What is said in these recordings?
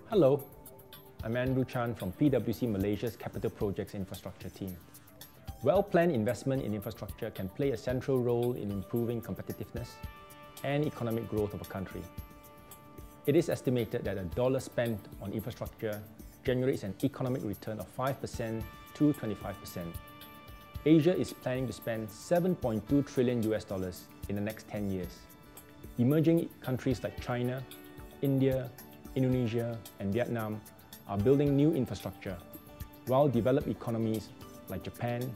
Hello, I'm Andrew Chan from PwC Malaysia's Capital Projects Infrastructure team. Well-planned investment in infrastructure can play a central role in improving competitiveness and economic growth of a country. It is estimated that $1 spent on infrastructure generates an economic return of 5% to 25%. Asia is planning to spend $7.2 trillion in the next 10 years. Emerging countries like China, India, Indonesia, and Vietnam are building new infrastructure, while developed economies like Japan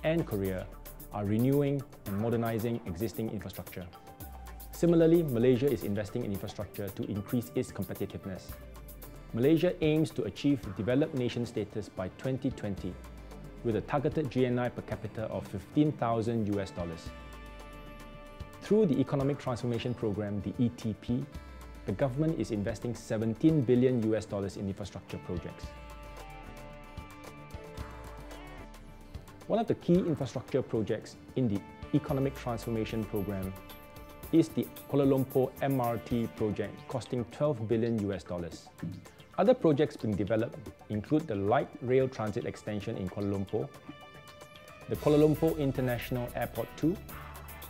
and Korea are renewing and modernizing existing infrastructure. Similarly, Malaysia is investing in infrastructure to increase its competitiveness. Malaysia aims to achieve developed nation status by 2020 with a targeted GNI per capita of $15,000. Through the Economic Transformation Program, the ETP, the government is investing $17 billion in infrastructure projects. One of the key infrastructure projects in the Economic Transformation Program is the Kuala Lumpur MRT project costing $12 billion. Other projects being developed include the light rail transit extension in Kuala Lumpur, the Kuala Lumpur International Airport 2,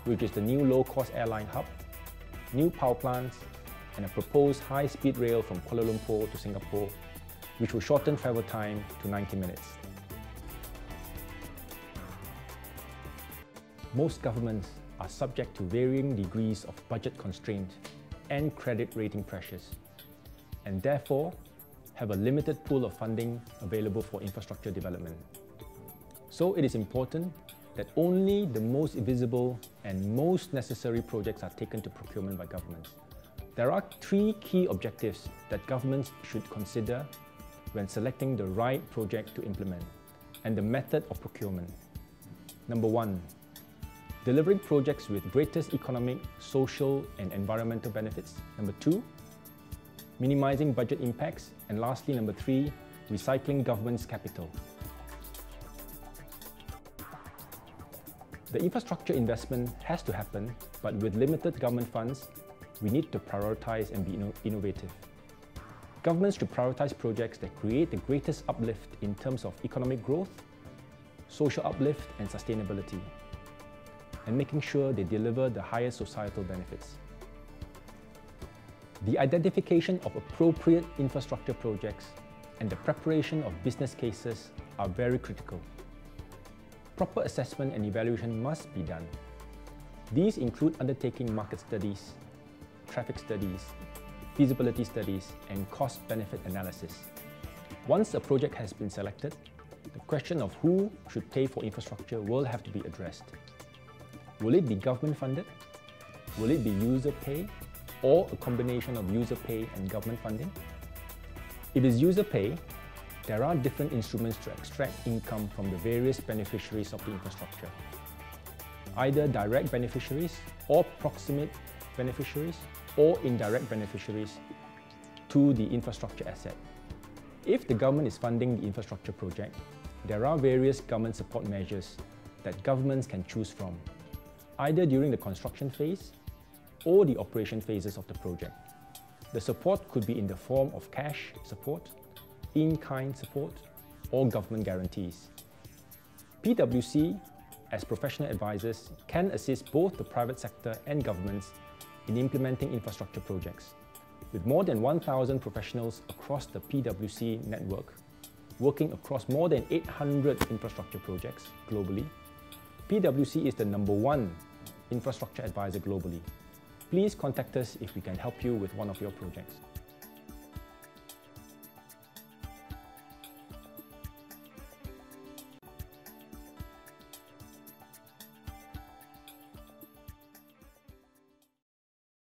which is the new low-cost airline hub, new power plants, and a proposed high-speed rail from Kuala Lumpur to Singapore, which will shorten travel time to 90 minutes. Most governments are subject to varying degrees of budget constraint and credit rating pressures, and therefore have a limited pool of funding available for infrastructure development. So it is important that only the most visible and most necessary projects are taken to procurement by governments. There are three key objectives that governments should consider when selecting the right project to implement and the method of procurement. Number one, delivering projects with greatest economic, social, and environmental benefits. Number two, minimizing budget impacts. And lastly, number three, recycling government's capital. The infrastructure investment has to happen, but with limited government funds, we need to prioritize and be innovative. Governments should prioritize projects that create the greatest uplift in terms of economic growth, social uplift, and sustainability, and making sure they deliver the highest societal benefits. The identification of appropriate infrastructure projects and the preparation of business cases are very critical. Proper assessment and evaluation must be done. These include undertaking market studies, traffic studies, feasibility studies, and cost-benefit analysis. Once a project has been selected, the question of who should pay for infrastructure will have to be addressed. Will it be government funded? Will it be user pay, or a combination of user pay and government funding? If it's user pay, there are different instruments to extract income from the various beneficiaries of the infrastructure. Either direct beneficiaries or proximate beneficiaries or indirect beneficiaries to the infrastructure asset. If the government is funding the infrastructure project, there are various government support measures that governments can choose from, either during the construction phase or the operation phases of the project. The support could be in the form of cash support, in-kind support, or government guarantees. PwC, as professional advisors, can assist both the private sector and governments in implementing infrastructure projects. With more than 1,000 professionals across the PwC network, working across more than 800 infrastructure projects globally, PwC is the #1 infrastructure advisor globally. Please contact us if we can help you with one of your projects.